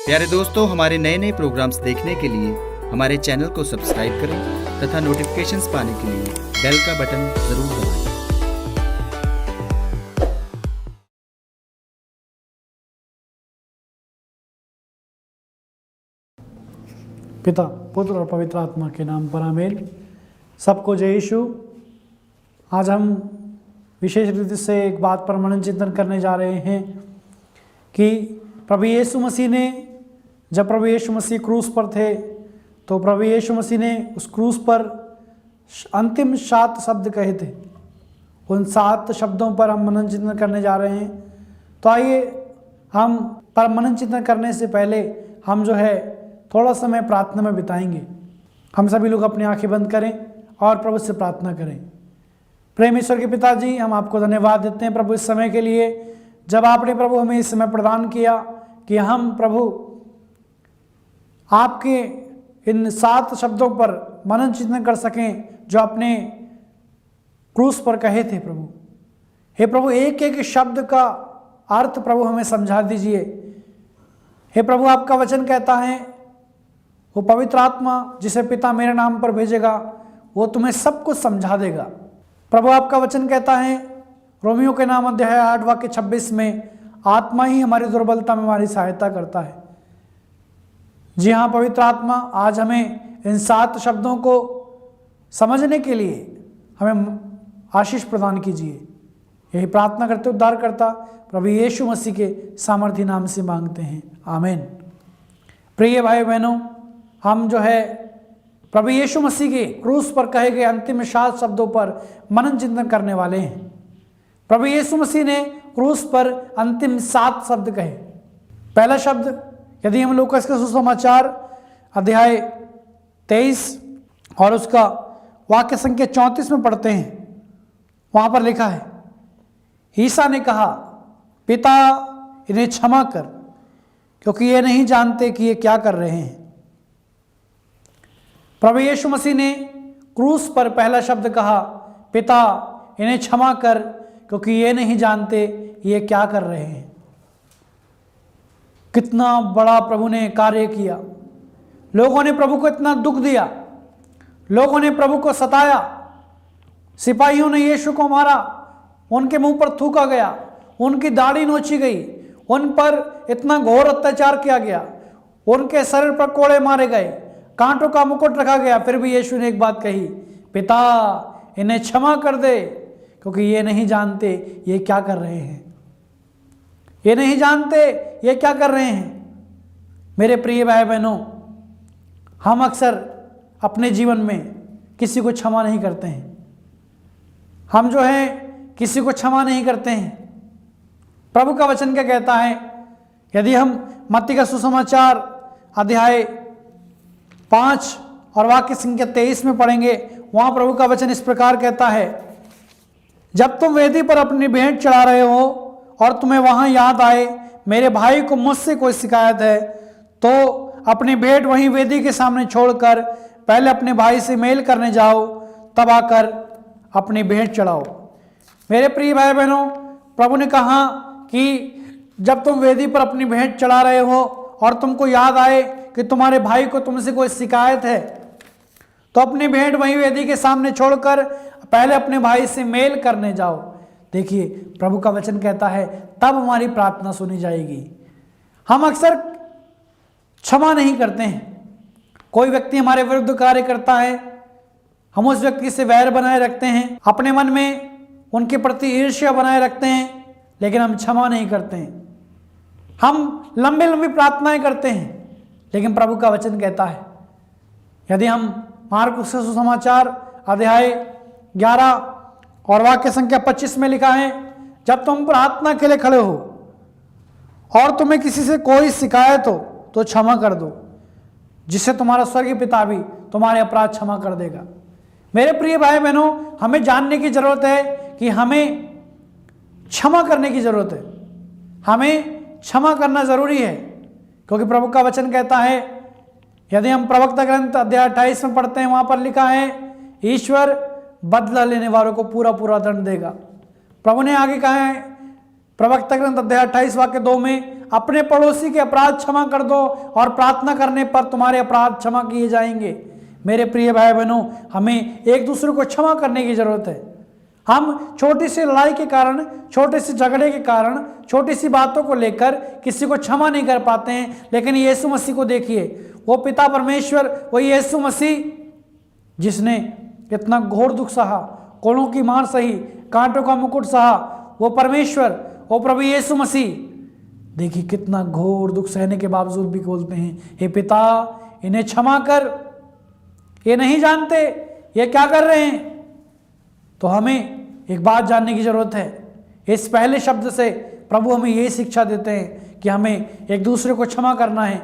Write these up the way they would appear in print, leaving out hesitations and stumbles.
प्यारे दोस्तों, हमारे नए नए प्रोग्राम्स देखने के लिए हमारे चैनल को सब्सक्राइब करें तथा नोटिफिकेशंस पाने के लिए बेल का बटन जरूर दबाएं। पिता, पुत्र और पवित्र आत्मा के नाम पर आमीन। सबको जय यीशु। आज हम विशेष रीति से एक बात पर मनन चिंतन करने जा रहे हैं कि प्रभु यीशु मसीह ने, जब प्रभु यीशु मसीह क्रूस पर थे तो प्रभु यीशु मसीह ने उस क्रूस पर अंतिम 7 शब्द कहे थे। उन 7 शब्दों पर हम मनन चिंतन करने जा रहे हैं। तो आइए हम पर मनन चिंतन करने से पहले हम जो है थोड़ा समय प्रार्थना में बिताएंगे। हम सभी लोग अपनी आंखें बंद करें और प्रभु से प्रार्थना करें। प्रेम ईश्वर के पिताजी, हम आपको धन्यवाद देते हैं प्रभु इस समय के लिए, जब आपने प्रभु हमें इस समय प्रदान किया कि हम प्रभु आपके इन 7 शब्दों पर मनन चिंतन कर सकें जो आपने क्रूस पर कहे थे। प्रभु हे प्रभु, एक एक शब्द का अर्थ प्रभु हमें समझा दीजिए। हे प्रभु, आपका वचन कहता है वो पवित्र आत्मा जिसे पिता मेरे नाम पर भेजेगा वो तुम्हें सब कुछ समझा देगा। प्रभु, आपका वचन कहता है रोमियो के नाम अध्याय 8 वाक्य 26 में, आत्मा ही हमारी दुर्बलता में हमारी सहायता करता है। जी हाँ पवित्र आत्मा, आज हमें इन 7 शब्दों को समझने के लिए हमें आशीष प्रदान कीजिए। यही प्रार्थना करते उद्धारकर्ता प्रभु यीशु मसीह के सामर्थी नाम से मांगते हैं, आमीन। प्रिय भाई बहनों, हम जो है प्रभु यीशु मसीह के क्रूस पर कहे गए अंतिम 7 शब्दों पर मनन चिंतन करने वाले हैं। प्रभु यीशु मसीह ने क्रूस पर अंतिम 7 शब्द कहे। पहला शब्द, यदि हम लूकास के सुसमाचार अध्याय 23 और उसका वाक्य संख्या 34 में पढ़ते हैं, वहां पर लिखा है, ईसा ने कहा, पिता इन्हें क्षमा कर, क्योंकि ये नहीं जानते कि ये क्या कर रहे हैं। प्रभु यीशु मसीह ने क्रूस पर पहला शब्द कहा, पिता इन्हें क्षमा कर, क्योंकि ये नहीं जानते ये क्या कर रहे हैं। कितना बड़ा प्रभु ने कार्य किया। लोगों ने प्रभु को इतना दुख दिया, लोगों ने प्रभु को सताया, सिपाहियों ने यीशु को मारा, उनके मुंह पर थूका गया, उनकी दाढ़ी नोची गई, उन पर इतना घोर अत्याचार किया गया, उनके शरीर पर कोड़े मारे गए, कांटों का मुकुट रखा गया। फिर भी यीशु ने एक बात कही, पिता इन्हें क्षमा कर दे, क्योंकि ये नहीं जानते ये क्या कर रहे हैं। ये नहीं जानते ये क्या कर रहे हैं। मेरे प्रिय भाई बहनों, हम अक्सर अपने जीवन में किसी को क्षमा नहीं करते हैं। हम जो है किसी को क्षमा नहीं करते हैं। प्रभु का वचन क्या कहता है? यदि हम मत्ती का सुसमाचार अध्याय 5 और वाक्य संख्या 23 में पढ़ेंगे, वहां प्रभु का वचन इस प्रकार कहता है, जब तुम वेदी पर अपनी भेंट चढ़ा रहे हो और तुम्हें वहां याद आए मेरे भाई को मुझसे कोई शिकायत है, तो अपनी भेंट वहीं वेदी के सामने छोड़कर पहले अपने भाई से मेल करने जाओ, तब आकर अपनी भेंट चढ़ाओ। मेरे प्रिय भाई बहनों, प्रभु ने कहा कि जब तुम वेदी पर अपनी भेंट चढ़ा रहे हो और तुमको याद आए कि तुम्हारे भाई को तुमसे कोई शिकायत है, तो अपनी भेंट वहीं वेदी के सामने छोड़कर पहले अपने भाई से मेल करने जाओ। देखिए, प्रभु का वचन कहता है तब हमारी प्रार्थना सुनी जाएगी। हम अक्सर क्षमा नहीं करते हैं। कोई व्यक्ति हमारे विरुद्ध कार्य करता है, हम उस व्यक्ति से वैर बनाए रखते हैं, अपने मन में उनके प्रति ईर्ष्या बनाए रखते हैं, लेकिन हम क्षमा नहीं करते हैं। हम लंबी लंबी प्रार्थनाएं करते हैं, लेकिन प्रभु का वचन कहता है, यदि हम मार्कुस का सुसमाचार अध्याय 11 और वाक्य संख्या 25 में लिखा है, जब तुम प्रार्थना के लिए खड़े हो और तुम्हें किसी से कोई शिकायत हो तो क्षमा कर दो, जिससे तुम्हारा स्वर्गीय पिता भी तुम्हारे अपराध क्षमा कर देगा। मेरे प्रिय भाई बहनों, हमें जानने की जरूरत है कि हमें क्षमा करने की जरूरत है। हमें क्षमा करना जरूरी है, क्योंकि प्रभु का वचन कहता है, यदि हम प्रवक्ता ग्रंथ अध्याय 28 में पढ़ते हैं, वहां पर लिखा है, ईश्वर बदला लेने वालों को पूरा पूरा दंड देगा। प्रभु ने आगे कहा है प्रवक्ता ग्रंथ अध्याय 28 वाक्य 2 में, अपने पड़ोसी के अपराध क्षमा कर दो और प्रार्थना करने पर तुम्हारे अपराध क्षमा किए जाएंगे। मेरे प्रिय भाई बहनों, हमें एक दूसरे को क्षमा करने की जरूरत है। हम छोटी सी लड़ाई के कारण, छोटे से झगड़े के कारण, छोटी सी बातों को लेकर किसी को क्षमा नहीं कर पाते हैं। लेकिन यीशु मसीह को देखिए, वो पिता परमेश्वर, वो यीशु मसीह जिसने इतना घोर दुख सहा, कोड़ों की मार सही, कांटों का मुकुट सहा, वो परमेश्वर, वो प्रभु यीशु मसीह, देखिए कितना घोर दुख सहने के बावजूद भी बोलते हैं, हे पिता इन्हें क्षमा कर, ये नहीं जानते ये क्या कर रहे हैं। तो हमें एक बात जानने की जरूरत है, इस पहले शब्द से प्रभु हमें ये शिक्षा देते हैं कि हमें एक दूसरे को क्षमा करना है।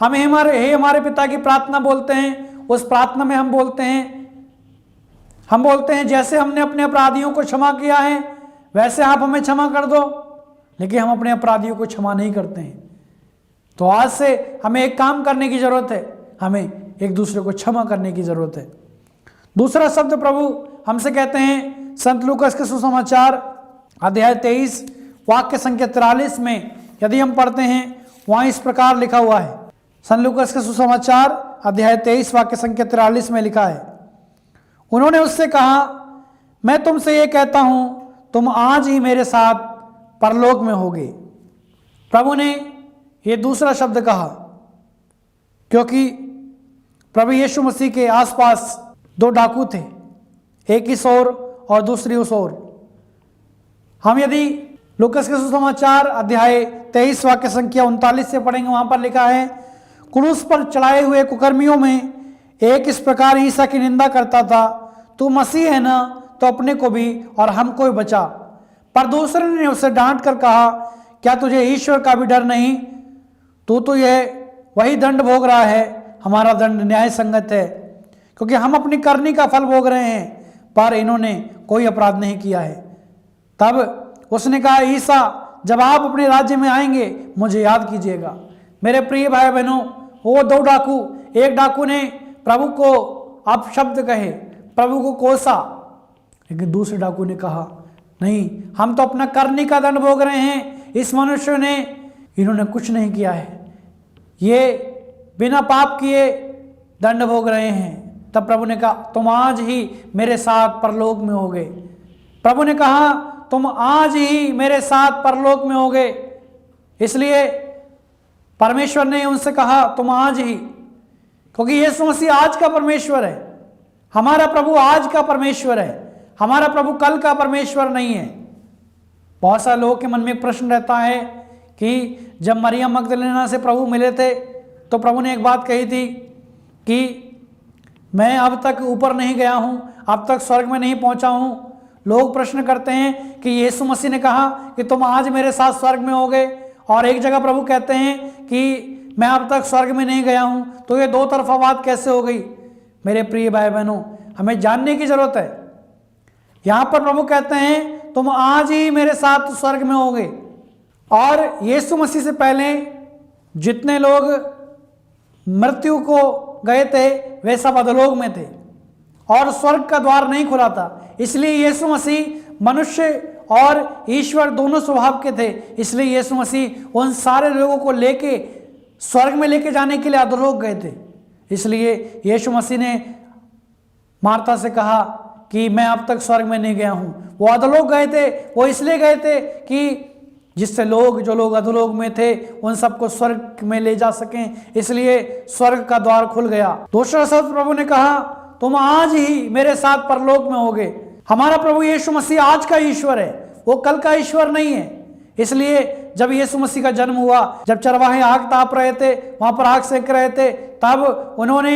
हमें हमारे पिता की प्रार्थना बोलते हैं, उस प्रार्थना में हम बोलते हैं जैसे हमने अपने अपराधियों को क्षमा किया है वैसे आप हमें क्षमा कर दो, लेकिन हम अपने अपराधियों को क्षमा नहीं करते हैं। तो आज से हमें एक काम करने की जरूरत है, हमें एक दूसरे को क्षमा करने की जरूरत है। दूसरा शब्द प्रभु हमसे कहते हैं संत लूकास के सुसमाचार अध्याय 23 वाक्य संख्या 43 में, यदि हम पढ़ते हैं वहां इस प्रकार लिखा हुआ है। संत लूकास के सुसमाचार अध्याय 23 वाक्य संख्या 43 में लिखा है, उन्होंने उससे कहा, मैं तुमसे ये कहता हूं तुम आज ही मेरे साथ परलोक में होगे। प्रभु ने ये दूसरा शब्द कहा क्योंकि प्रभु यीशु मसीह के आसपास दो डाकू थे, एक इस ओर और दूसरी उस ओर। हम यदि लूकास के सुसमाचार अध्याय 23 वाक्य संख्या 39 से पढ़ेंगे, वहां पर लिखा है, क्रूस पर चढ़ाए हुए कुकर्मियों में एक इस प्रकार ईसा की निंदा करता था, तू मसीह है ना तो अपने को भी और हमको भी बचा। पर दूसरे ने उसे डांट कर कहा, क्या तुझे ईश्वर का भी डर नहीं? तू तो यह वही दंड भोग रहा है, हमारा दंड न्याय संगत है, क्योंकि हम अपनी करनी का फल भोग रहे हैं, पर इन्होंने कोई अपराध नहीं किया है। तब उसने कहा, ईसा जब आप अपने राज्य में आएंगे मुझे याद कीजिएगा। मेरे प्रिय भाई बहनों, वो दो डाकू, एक डाकू ने प्रभु को अपशब्द कहे, प्रभु को कोसा, लेकिन दूसरे डाकू ने कहा, नहीं, हम तो अपना करनी का दंड भोग रहे हैं, इस मनुष्य ने, इन्होंने कुछ नहीं किया है, ये बिना पाप किए दंड भोग रहे हैं। तब प्रभु ने कहा, तुम आज ही मेरे साथ परलोक में होगे। प्रभु ने कहा, तुम आज ही मेरे साथ परलोक में होगे। इसलिए परमेश्वर ने उनसे कहा, तुम आज ही, क्योंकि यीशु मसीह आज का परमेश्वर है। हमारा प्रभु आज का परमेश्वर है, हमारा प्रभु कल का परमेश्वर नहीं है। बहुत सारे लोगों के मन में एक प्रश्न रहता है कि जब मरियम मगदलीना से प्रभु मिले थे तो प्रभु ने एक बात कही थी कि मैं अब तक ऊपर नहीं गया हूं, अब तक स्वर्ग में नहीं पहुंचा हूं। लोग प्रश्न करते हैं कि यीशु मसीह ने कहा कि तुम आज मेरे साथ स्वर्ग में होगे, और एक जगह प्रभु कहते हैं कि मैं अब तक स्वर्ग में नहीं गया हूं, तो ये दो तरफा बात कैसे हो गई? मेरे प्रिय भाई बहनों, हमें जानने की जरूरत है। यहां पर प्रभु कहते हैं तुम आज ही मेरे साथ स्वर्ग में होगे, और यीशु मसीह से पहले जितने लोग मृत्यु को गए थे वे सब अधोलोक में थे और स्वर्ग का द्वार नहीं खुला था। इसलिए यीशु मसीह मनुष्य और ईश्वर दोनों स्वभाव के थे, इसलिए यीशु मसीह उन सारे लोगों को लेके स्वर्ग में लेके जाने के लिए अधोलोक गए थे। इसलिए यीशु मसीह ने मार्था से कहा कि मैं अब तक स्वर्ग में नहीं गया हूं। वो अधोलोक गए थे, वो इसलिए गए थे कि जिससे जो लोग अधोलोक में थे उन सबको स्वर्ग में ले जा सकें, इसलिए स्वर्ग का द्वार खुल गया। दूसरा शब्द प्रभु ने कहा, तुम आज ही मेरे साथ परलोक में होगे। हमारा प्रभु यीशु मसीह आज का ईश्वर है, वो कल का ईश्वर नहीं है। इसलिए जब यीशु मसीह का जन्म हुआ, जब चरवाहे आग ताप रहे थे, वहां पर आग सेक रहे थे, तब उन्होंने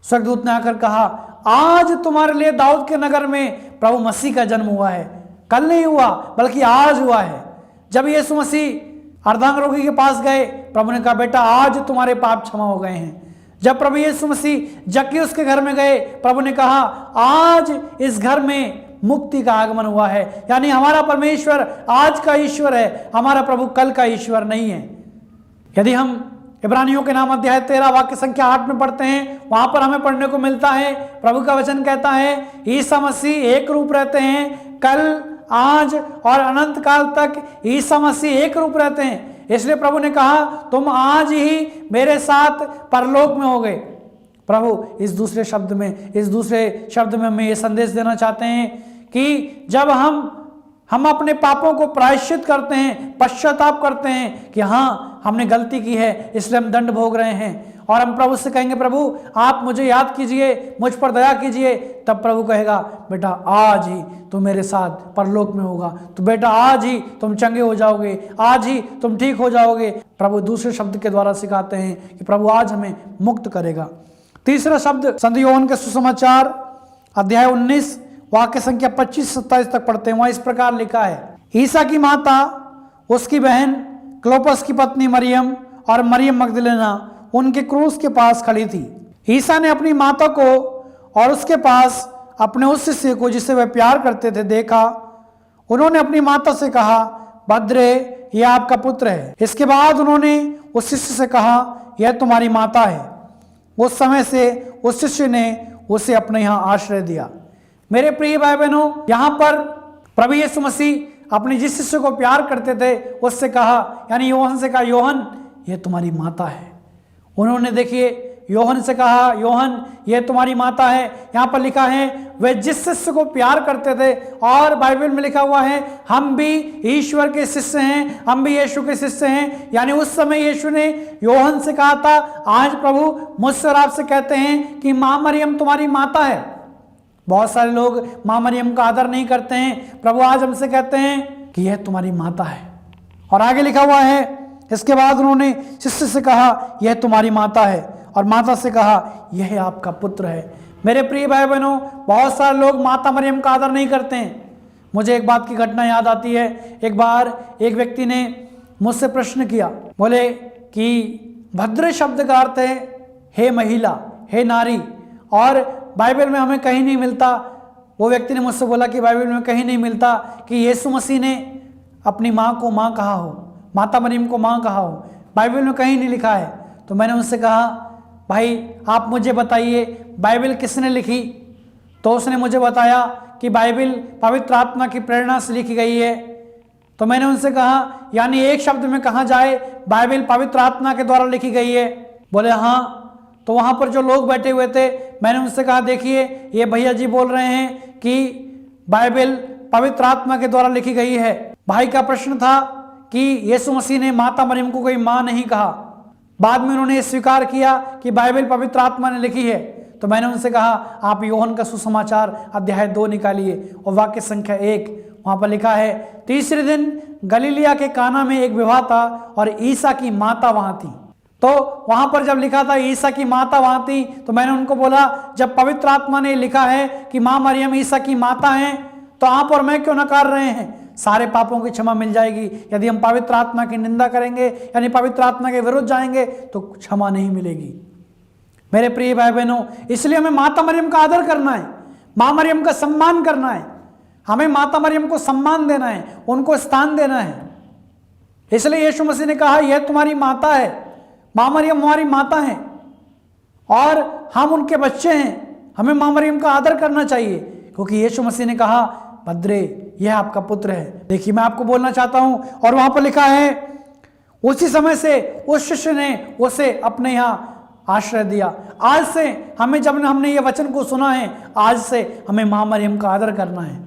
स्वर्गदूत ने आकर कहा, आज तुम्हारे लिए दाऊद के नगर में प्रभु मसीह का जन्म हुआ है। कल नहीं हुआ बल्कि आज हुआ है। जब यीशु मसीह अर्धांग रोगी के पास गए, प्रभु ने कहा, बेटा आज तुम्हारे पाप क्षमा हो गए हैं। जब प्रभु यीशु मसीह जक्कियुस के घर में गए, प्रभु ने कहा, आज इस घर में मुक्ति का आगमन हुआ है। यानी हमारा परमेश्वर आज का ईश्वर है, हमारा प्रभु कल का ईश्वर नहीं है। यदि हम इब्रानियों के नाम अध्याय 13 वाक्य संख्या 8 में पढ़ते हैं, वहां पर हमें पढ़ने को मिलता है, प्रभु का वचन कहता है, ईसा मसीह एक रूप रहते हैं, कल, आज और अनंत काल तक ईसा मसीह एक रूप रहते हैं। इसलिए प्रभु ने कहा तुम आज ही मेरे साथ परलोक में हो गए। प्रभु इस दूसरे शब्द में हमें ये संदेश देना चाहते हैं कि जब हम अपने पापों को प्रायश्चित करते हैं, पश्चाताप करते हैं कि हाँ हमने गलती की है इसलिए हम दंड भोग रहे हैं, और हम प्रभु से कहेंगे प्रभु आप मुझे याद कीजिए, मुझ पर दया कीजिए, तब प्रभु कहेगा बेटा आज ही तुम मेरे साथ परलोक में होगा, तो बेटा आज ही तुम चंगे हो जाओगे, आज ही तुम ठीक हो जाओगे। प्रभु दूसरे शब्द के द्वारा सिखाते हैं कि प्रभु आज हमें मुक्त करेगा। तीसरा शब्द संत योहन के सुसमाचार अध्याय 19 वाक्य संख्या 25-27 तक पढ़ते हैं। वहां इस प्रकार लिखा है, ईसा की माता, उसकी बहन क्लोपस की पत्नी मरियम और मरियम मगदलेना उनके क्रूस के पास खड़ी थी। ईसा ने अपनी माता को और उसके पास अपने उस शिष्य को जिसे वह प्यार करते थे देखा। उन्होंने अपनी माता से कहा, भद्रे यह आपका पुत्र है। इसके बाद उन्होंने उस शिष्य से कहा, यह तुम्हारी माता है। उस समय से उस शिष्य ने उसे अपने यहाँ आश्रय दिया। मेरे प्रिय भाई बहनों, यहाँ पर प्रभु यीशु मसीह अपने जिस शिष्य को प्यार करते थे उससे कहा, यानी योहन से कहा, योहन यह तुम्हारी माता है। उन्होंने देखिए योहन से कहा, योहन यह तुम्हारी माता है। यहाँ पर लिखा है वे जिस शिष्य को प्यार करते थे, और बाइबल में लिखा हुआ है हम भी ईश्वर के शिष्य हैं, हम भी यीशु के शिष्य हैं। यानी उस समय यीशु ने योहन से कहा था, आज प्रभु मुझसे और आपसे कहते हैं कि माँ मरियम तुम्हारी माता है। बहुत सारे लोग माँ मरियम का आदर नहीं करते हैं। प्रभु आज हमसे कहते हैं कि यह तुम्हारी माता है। और आगे लिखा हुआ है, इसके बाद उन्होंने शिष्य से कहा, यह तुम्हारी माता है, और माता से कहा, यह आपका पुत्र है। मेरे प्रिय भाई बहनों, बहुत सारे लोग माता मरियम का आदर नहीं करते हैं। मुझे एक बात की घटना याद आती है। एक बार एक व्यक्ति ने मुझसे प्रश्न किया, बोले कि भद्र शब्द का अर्थ है हे महिला, हे नारी, और बाइबल में हमें कहीं नहीं मिलता। वो व्यक्ति ने मुझसे बोला कि बाइबल में कहीं नहीं मिलता कि यीशु मसीह ने अपनी माँ को माँ कहा हो, माता मरियम को माँ कहा हो, बाइबल में कहीं नहीं लिखा है। तो मैंने उनसे कहा, भाई आप मुझे बताइए बाइबल किसने लिखी? तो उसने मुझे बताया कि बाइबल पवित्र आत्मा की प्रेरणा से लिखी गई है। तो मैंने उनसे कहा, यानी एक शब्द में कहा जाए बाइबल पवित्र आत्मा के द्वारा लिखी गई है? बोले हाँ। तो वहाँ पर जो लोग बैठे हुए थे, मैंने उनसे कहा, देखिए ये भैया जी बोल रहे हैं कि बाइबल पवित्र आत्मा के द्वारा लिखी गई है। भाई का प्रश्न था कि यीशु मसीह ने माता मरियम को कोई माँ नहीं कहा। बाद में उन्होंने स्वीकार किया कि बाइबल पवित्र आत्मा ने लिखी है। तो मैंने उनसे कहा, आप योहन का सुसमाचार अध्याय 2 निकालिए और वाक्य संख्या 1, वहाँ पर लिखा है, तीसरे दिन गलीलिया के काना में एक विवाह था और ईसा की माता वहाँ थी। तो वहाँ पर जब लिखा था ईसा की माता वहाँ थी, तो मैंने उनको बोला, जब पवित्र आत्मा ने लिखा है कि माँ मरियम ईसा की माता हैं, तो आप और मैं क्यों नकार रहे हैं? सारे पापों की क्षमा मिल जाएगी। यदि हम पवित्र आत्मा की निंदा करेंगे, यानी पवित्र आत्मा के विरुद्ध जाएंगे, तो क्षमा नहीं मिलेगी। मेरे प्रिय भाई बहनों, इसलिए हमें माता मरियम का आदर करना है, माँ मरियम का सम्मान करना है। हमें माता मरियम को सम्मान देना है, उनको स्थान देना है। इसलिए यीशु मसीह ने कहा, यह तुम्हारी माता है, माँ मरियम हमारी माता है और हम उनके बच्चे हैं। हमें माँ मरियम का आदर करना चाहिए, क्योंकि यीशु मसीह ने कहा, भद्रे यह आपका पुत्र है। देखिए मैं आपको बोलना चाहता हूं, और वहां पर लिखा है, उसी समय से उस शिष्य ने उसे अपने यहाँ आश्रय दिया। आज से हमें, जब हमने ये वचन को सुना है, आज से हमें माँ मरियम का आदर करना है,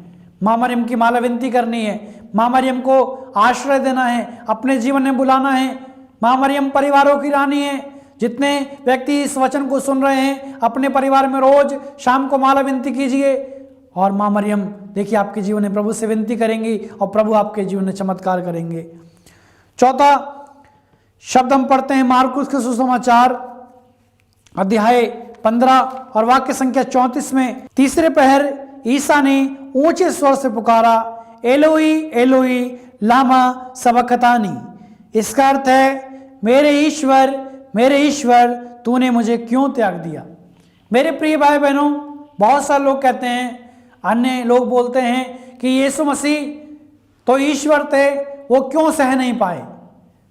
माँ मरियम की माला विनती करनी है, माँ मरियम को आश्रय देना है, अपने जीवन में बुलाना है। माँ मरियम परिवारों की रानी है। जितने व्यक्ति इस वचन को सुन रहे हैं, अपने परिवार में रोज शाम को माला विनती कीजिए, और माँ मरियम देखिए आपके जीवन में प्रभु से विनती करेंगी और प्रभु आपके जीवन में चमत्कार करेंगे। चौथा शब्द हम पढ़ते हैं मार्कुस के सुसमाचार अध्याय 15 और वाक्य संख्या 34 में। तीसरे पहर ईसा ने ऊंचे स्वर से पुकारा, एलोई एलोई लामा सबक्तानी। इसका अर्थ है, मेरे ईश्वर तूने मुझे क्यों त्याग दिया। मेरे प्रिय भाई बहनों, बहुत सारे लोग कहते हैं, अन्य लोग बोलते हैं कि यीशु मसीह तो ईश्वर थे, वो क्यों सह नहीं पाए।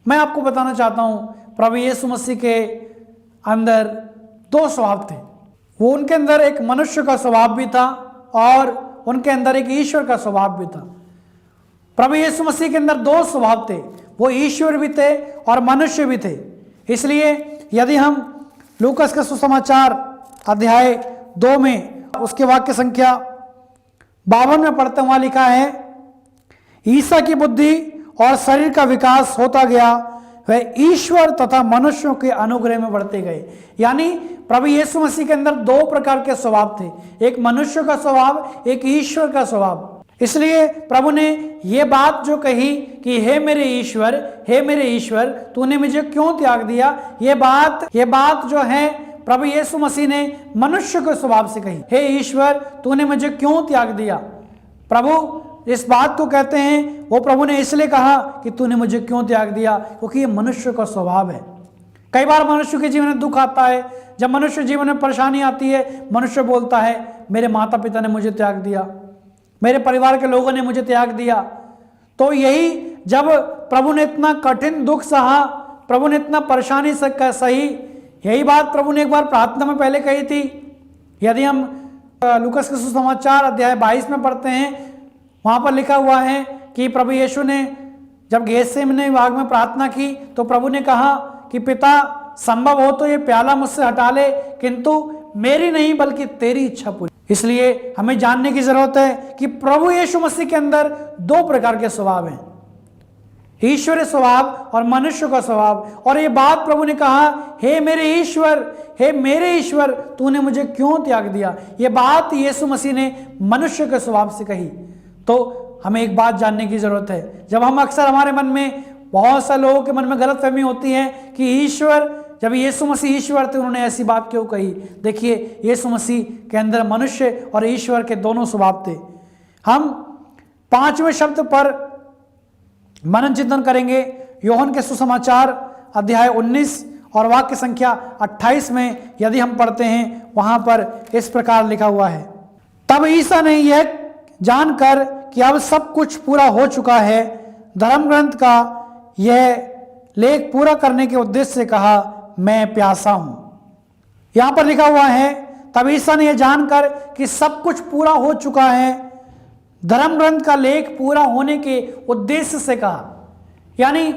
मैं आपको बताना चाहता हूं, प्रभु यीशु मसीह के अंदर 2 स्वभाव थे। वो उनके अंदर एक मनुष्य का स्वभाव भी था और उनके अंदर एक ईश्वर का स्वभाव भी था। प्रभु यीशु मसीह के अंदर 2 स्वभाव थे। वो ईश्वर भी थे और मनुष्य भी थे। इसलिए यदि हम लूकस के सुसमाचार अध्याय 2 में उसके वाक्य संख्या 52 में पढ़ते वहां लिखा है, ईसा की बुद्धि और शरीर का विकास होता गया, वह ईश्वर तथा मनुष्यों के अनुग्रह में बढ़ते गए। यानी प्रभु यीशु मसीह के अंदर 2 प्रकार के स्वभाव थे, एक मनुष्य का स्वभाव, एक ईश्वर का स्वभाव। इसलिए प्रभु ने ये बात जो कही कि हे मेरे ईश्वर तूने मुझे क्यों त्याग दिया, ये बात जो है प्रभु यीशु मसीह ने मनुष्य के स्वभाव से कही, हे ईश्वर तूने मुझे क्यों त्याग दिया। प्रभु इस बात को कहते हैं, वो प्रभु ने इसलिए कहा कि तूने मुझे क्यों त्याग दिया, क्योंकि ये मनुष्य का स्वभाव है। कई बार मनुष्य के जीवन में दुख आता है, जब मनुष्य जीवन में परेशानी आती है, मनुष्य बोलता है मेरे माता पिता ने मुझे त्याग दिया, मेरे परिवार के लोगों ने मुझे त्याग दिया। तो यही जब प्रभु ने इतना कठिन दुख सहा, प्रभु ने इतना परेशानी से सही, यही बात प्रभु ने एक बार प्रार्थना में पहले कही थी। यदि हम लूकस के सुसमाचार अध्याय 22 में पढ़ते हैं, वहां पर लिखा हुआ है कि प्रभु यीशु ने जब गेतसेमनी बाग में प्रार्थना की तो प्रभु ने कहा कि पिता संभव हो तो ये प्याला मुझसे हटा ले, किंतु मेरी नहीं बल्कि तेरी इच्छा पूरी। इसलिए हमें जानने की जरूरत है कि प्रभु यीशु मसीह के अंदर 2 प्रकार के स्वभाव हैं, ईश्वरीय स्वभाव और मनुष्य का स्वभाव। और ये बात प्रभु ने कहा, हे मेरे ईश्वर तूने मुझे क्यों त्याग दिया, ये बात यीशु मसीह ने मनुष्य के स्वभाव से कही। तो हमें एक बात जानने की जरूरत है, जब हम अक्सर हमारे मन में, बहुत से लोगों के मन में गलतफहमी होती है कि ईश्वर, जब यीशु मसीह ईश्वर थे उन्होंने ऐसी बात क्यों कही। देखिए यीशु मसीह के अंदर मनुष्य और ईश्वर के दोनों स्वभाव थे। हम 5वें शब्द पर मनन चिंतन करेंगे। यूहन्ना के सुसमाचार अध्याय 19 और वाक्य संख्या 28 में यदि हम पढ़ते हैं, वहां पर इस प्रकार लिखा हुआ है, तब ईसा ने यह जानकर कि अब सब कुछ पूरा हो चुका है, धर्म ग्रंथ का यह लेख पूरा करने के उद्देश्य से कहा, मैं प्यासा हूं। यहां पर लिखा हुआ है, तब ईसा ने यह जानकर कि सब कुछ पूरा हो चुका है, धर्म ग्रंथ का लेख पूरा होने के उद्देश्य से कहा। यानी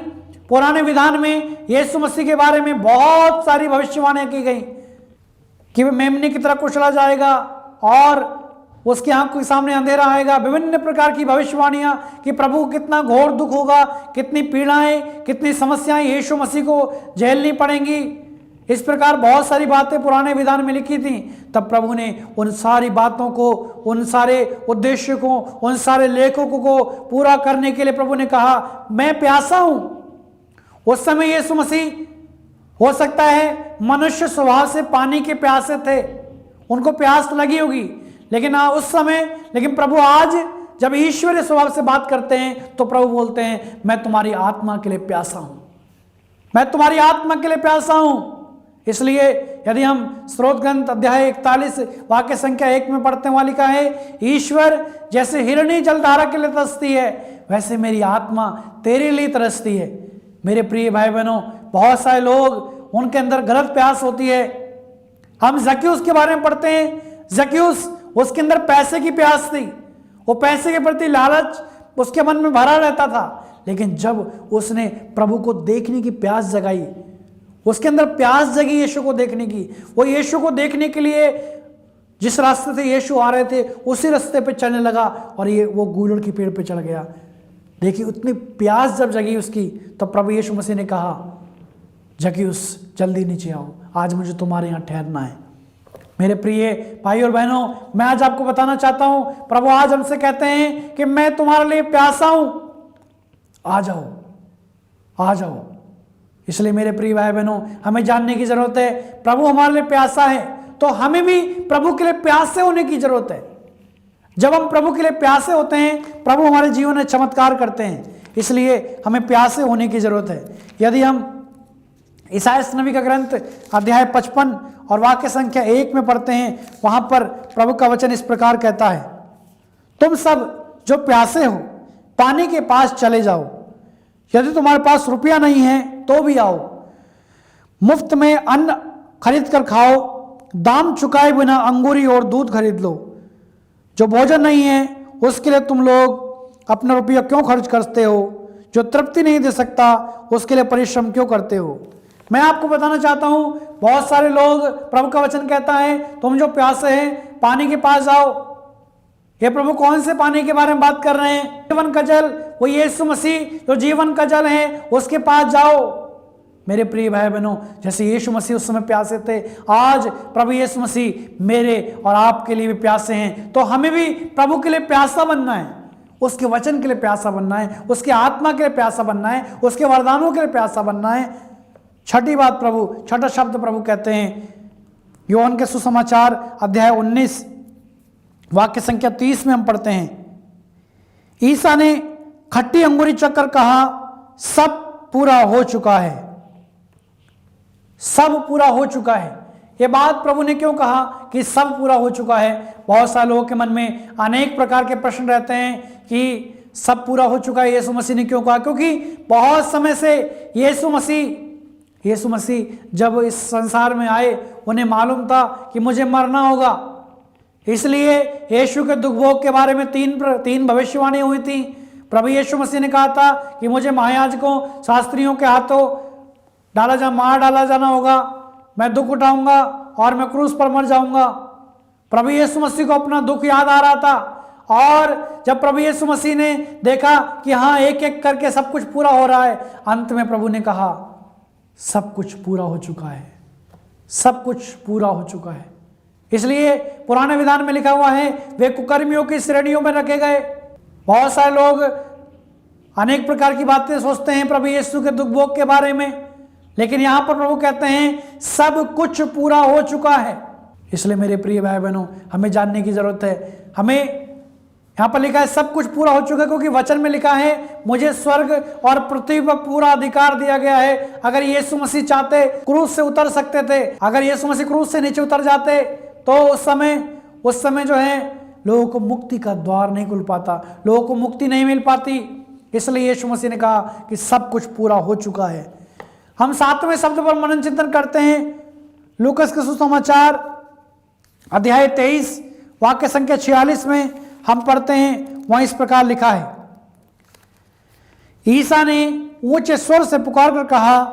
पुराने विधान में यीशु मसीह के बारे में बहुत सारी भविष्यवाणियां की गई कि वह मेमने की तरह कुचला जाएगा और उसकी आंख के सामने अंधेरा आएगा। विभिन्न प्रकार की भविष्यवाणियां कि प्रभु को कितना घोर दुख होगा, कितनी पीड़ाएं, कितनी समस्याएं यीशु मसीह को झेलनी पड़ेंगी। इस प्रकार बहुत सारी बातें पुराने विधान में लिखी थी। तब प्रभु ने उन सारी बातों को, उन सारे उद्देश्य को, उन सारे लेखों को पूरा करने के लिए प्रभु ने कहा, मैं प्यासा हूं। उस समय यीशु मसीह हो सकता है मनुष्य स्वभाव से पानी के प्यासे थे, उनको प्यास लगी होगी, लेकिन प्रभु आज जब ईश्वरीय स्वभाव से बात करते हैं तो प्रभु बोलते हैं, मैं तुम्हारी आत्मा के लिए प्यासा हूं, मैं तुम्हारी आत्मा के लिए प्यासा हूं। इसलिए यदि हम स्रोत ग्रंथ अध्याय 41 वाक्य संख्या 1 में पढ़ते हैं, वहां लिखा है, ईश्वर जैसे हिरणी जलधारा के लिए तरसती है, वैसे मेरी आत्मा तेरे लिए तरसती है। मेरे प्रिय भाई बहनों, बहुत सारे लोग, उनके अंदर गलत प्यास होती है। हम जक्यूस के बारे में पढ़ते हैं, जक्यूस, उसके अंदर पैसे की प्यास थी, वो पैसे के प्रति लालच उसके मन में भरा रहता था। लेकिन जब उसने प्रभु को देखने की प्यास जगाई, उसके अंदर प्यास जगी यीशु को देखने की, वो यीशु को देखने के लिए जिस रास्ते से यीशु आ रहे थे उसी रास्ते पे चलने लगा और वो गूलड़ की पेड़ पे चढ़ गया। देखिए उतनी प्यास जब जगी उसकी, तब प्रभु यीशु मसीह ने कहा, जक्यूस जल्दी नीचे आओ, आज मुझे तुम्हारे यहाँ ठहरना है। मेरे प्रिय भाई और बहनों, मैं आज आपको बताना चाहता हूं, प्रभु आज हमसे कहते हैं कि मैं तुम्हारे लिए प्यासा हूं, आ जाओ, आ जाओ। इसलिए मेरे प्रिय भाई बहनों, हमें जानने की जरूरत है, प्रभु हमारे लिए प्यासा है तो हमें भी प्रभु के लिए प्यासे होने की जरूरत है। जब हम प्रभु के लिए प्यासे होते हैं, प्रभु हमारे जीवन में चमत्कार करते हैं। इसलिए हमें प्यासे होने की जरूरत है। यदि हम ईसाया नबी का ग्रंथ अध्याय 55 और वाक्य संख्या 1 में पढ़ते हैं, वहां पर प्रभु का वचन इस प्रकार कहता है, तुम सब जो प्यासे हो पानी के पास चले जाओ, यदि तुम्हारे पास रुपया नहीं है तो भी आओ, मुफ्त में अन्न खरीद कर खाओ, दाम चुकाए बिना अंगूरी और दूध खरीद लो। जो भोजन नहीं है उसके लिए तुम लोग अपना रुपया क्यों खर्च करते हो, जो तृप्ति नहीं दे सकता उसके लिए परिश्रम क्यों करते हो। मैं आपको बताना चाहता हूं, बहुत सारे लोग, प्रभु का वचन कहता है तुम जो प्यासे हैं पानी के पास जाओ। ये प्रभु कौन से पानी के बारे में बात कर रहे हैं? जीवन का जल, वो यीशु मसीह जो जीवन का जल है उसके पास जाओ। मेरे प्रिय भाई बहनों, जैसे यीशु मसीह उस समय प्यासे थे, आज प्रभु यीशु मसीह मेरे और आपके लिए भी प्यासे हैं। तो हमें भी प्रभु के लिए प्यासा बनना है, उसके वचन के लिए प्यासा बनना है, उसके आत्मा के लिए प्यासा बनना है, उसके वरदानों के लिए प्यासा बनना है। छठी बात प्रभु, छठा शब्द प्रभु कहते हैं, योहन के सुसमाचार अध्याय 19 वाक्य संख्या 30 में हम पढ़ते हैं, ईसा ने खट्टी अंगूरी चक्कर कहा सब पूरा हो चुका है। सब पूरा हो चुका है। यह बात प्रभु ने क्यों कहा कि सब पूरा हो चुका है? बहुत सारे लोगों के मन में अनेक प्रकार के प्रश्न रहते हैं कि सब पूरा हो चुका है यीशु मसीह ने क्यों कहा? क्योंकि बहुत समय से यीशु मसीह जब इस संसार में आए, उन्हें मालूम था कि मुझे मरना होगा, इसलिए यीशु के दुख भोग के बारे में तीन भविष्यवाणी हुई थी। प्रभु यीशु मसीह ने कहा था कि मुझे महायाजकों शास्त्रियों के हाथों मार डाला जाना होगा, मैं दुख उठाऊंगा और मैं क्रूस पर मर जाऊंगा। प्रभु यीशु मसीह को अपना दुख याद आ रहा था, और जब प्रभु यीशु मसीह ने देखा कि हाँ एक एक करके सब कुछ पूरा हो रहा है, अंत में प्रभु ने कहा सब कुछ पूरा हो चुका है, सब कुछ पूरा हो चुका है। इसलिए पुराने विधान में लिखा हुआ है वे कुकर्मियों की श्रेणियों में रखे गए। बहुत सारे लोग अनेक प्रकार की बातें सोचते हैं प्रभु यीशु के दुख भोग के बारे में, लेकिन यहां पर प्रभु कहते हैं सब कुछ पूरा हो चुका है। इसलिए मेरे प्रिय भाई बहनों, हमें जानने की जरूरत है। हमें यहां पर लिखा है सब कुछ पूरा हो चुका है, क्योंकि वचन में लिखा है मुझे स्वर्ग और पृथ्वी पर पूरा अधिकार दिया गया है। अगर यीशु मसीह चाहते क्रूस से उतर सकते थे, अगर यीशु मसीह क्रूस से नीचे उतर जाते तो उस समय जो है लोगों को मुक्ति का द्वार नहीं खुल पाता, लोगों को मुक्ति नहीं मिल पाती। इसलिए यीशु मसीह ने कहा कि सब कुछ पूरा हो चुका है। हम 7वें शब्द पर मनन चिंतन करते हैं। लूकस के सुसमाचार अध्याय 23 वाक्य संख्या 46 में हम पढ़ते हैं, वहां इस प्रकार लिखा है, ईसा ने ऊंचे स्वर से पुकार कर कहा,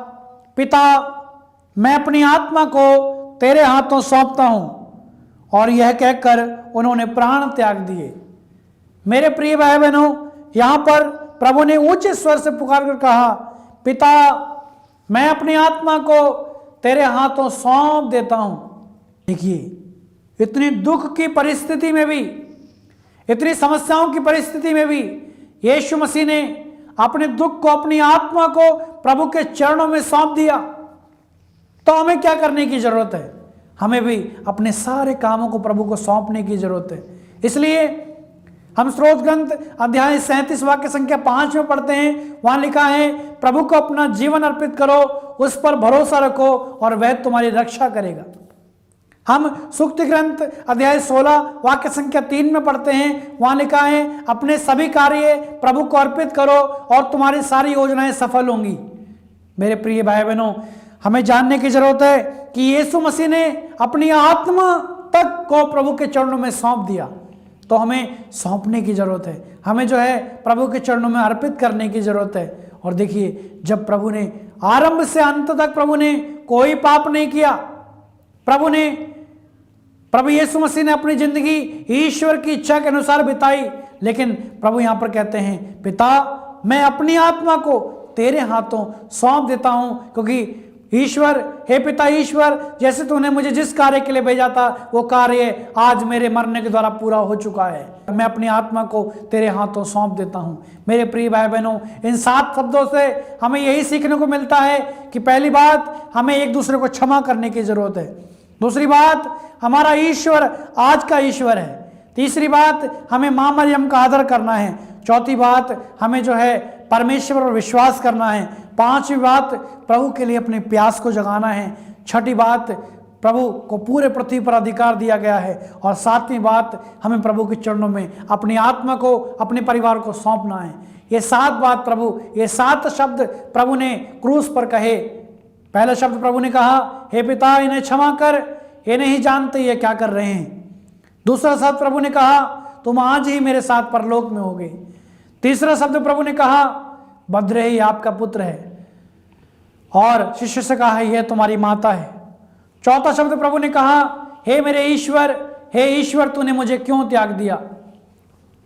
पिता मैं अपनी आत्मा को तेरे हाथों सौंपता हूं। और यह कहकर उन्होंने प्राण त्याग दिए। मेरे प्रिय भाई बहनों, यहां पर प्रभु ने ऊंचे स्वर से पुकार कर कहा, पिता मैं अपनी आत्मा को तेरे हाथों सौंप देता हूं। देखिए, इतनी दुख की परिस्थिति में भी, इतनी समस्याओं की परिस्थिति में भी यीशु मसीह ने अपने दुख को, अपनी आत्मा को प्रभु के चरणों में सौंप दिया। तो हमें क्या करने की जरूरत है? हमें भी अपने सारे कामों को प्रभु को सौंपने की जरूरत है। इसलिए हम स्रोत ग्रंथ अध्याय 37 वाक्य संख्या 5 में पढ़ते हैं, वहां लिखा है, प्रभु को अपना जीवन अर्पित करो, उस पर भरोसा रखो और वह तुम्हारी रक्षा करेगा। हम सुक्ति ग्रंथ अध्याय 16 वाक्य संख्या 3 में पढ़ते हैं, वहां लिखा है, अपने सभी कार्य प्रभु को अर्पित करो और तुम्हारी सारी योजनाएं सफल होंगी। मेरे प्रिय भाई बहनों, हमें जानने की जरूरत है कि यीशु मसीह ने अपनी आत्मा तक को प्रभु के चरणों में सौंप दिया। तो हमें सौंपने की जरूरत है, हमें जो है प्रभु के चरणों में अर्पित करने की जरूरत है। और देखिए, जब प्रभु ने आरंभ से अंत तक प्रभु ने कोई पाप नहीं किया, प्रभु यीशु मसीह ने अपनी जिंदगी ईश्वर की इच्छा के अनुसार बिताई। लेकिन प्रभु यहां पर कहते हैं, पिता मैं अपनी आत्मा को तेरे हाथों सौंप देता हूं, क्योंकि ईश्वर, हे पिता ईश्वर, जैसे तूने मुझे जिस कार्य के लिए भेजा था वो कार्य आज मेरे मरने के द्वारा पूरा हो चुका है। मैं अपनी आत्मा को तेरे हाथों सौंप देता हूं। मेरे प्रिय भाई बहनों, इन 7 शब्दों से हमें यही सीखने को मिलता है कि पहली बात, हमें एक दूसरे को क्षमा करने की जरूरत है। दूसरी बात, हमारा ईश्वर आज का ईश्वर है। तीसरी बात, हमें मां मरियम का आदर करना है। चौथी बात, हमें जो है परमेश्वर पर विश्वास करना है। पांचवी बात, प्रभु के लिए अपने प्यास को जगाना है। छठी बात, प्रभु को पूरे पृथ्वी पर अधिकार दिया गया है। और सातवीं बात, हमें प्रभु के चरणों में अपनी आत्मा को, अपने परिवार को सौंपना है। ये 7 बात प्रभु, ये 7 शब्द प्रभु ने क्रूस पर कहे। पहला शब्द प्रभु ने कहा, हे पिता इन्हें क्षमा कर, ये नहीं जानते ये क्या कर रहे हैं। दूसरा शब्द प्रभु ने कहा, तुम आज ही मेरे साथ परलोक में होगे। तीसरा शब्द प्रभु ने कहा, भद्र ही आपका पुत्र है। और शिष्य से कहा, यह तुम्हारी माता है। चौथा शब्द प्रभु ने कहा, हे मेरे ईश्वर, हे ईश्वर, तूने मुझे क्यों त्याग दिया।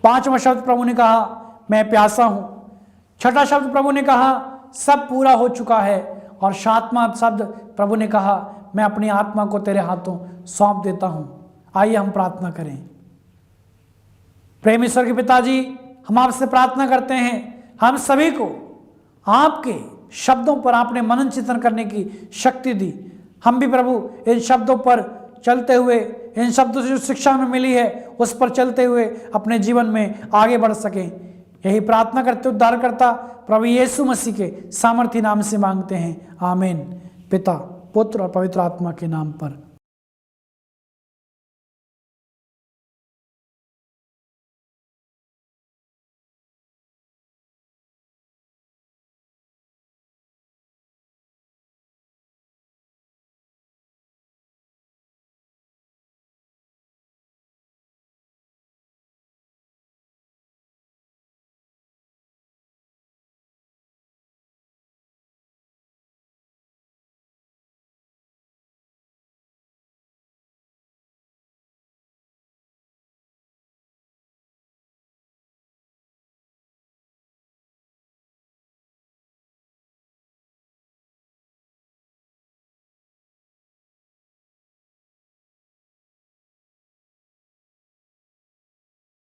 पांचवा शब्द प्रभु ने कहा, मैं प्यासा हूं। छठा शब्द प्रभु ने कहा, सब पूरा हो चुका है। और सातवां शब्द प्रभु ने कहा, मैं अपनी आत्मा को तेरे हाथों सौंप देता हूं। आइए हम प्रार्थना करें। प्रेम ईश्वर के पिताजी, हम आपसे प्रार्थना करते हैं, हम सभी को आपके शब्दों पर आपने मनन चिंतन करने की शक्ति दी। हम भी प्रभु इन शब्दों पर चलते हुए, इन शब्दों से जो शिक्षा हमें मिली है उस पर चलते हुए अपने जीवन में आगे बढ़ सकें। यही प्रार्थना करते उद्धारकर्ता प्रभु यीशु मसीह के सामर्थी नाम से मांगते हैं, आमीन। पिता, पुत्र और पवित्र आत्मा के नाम पर।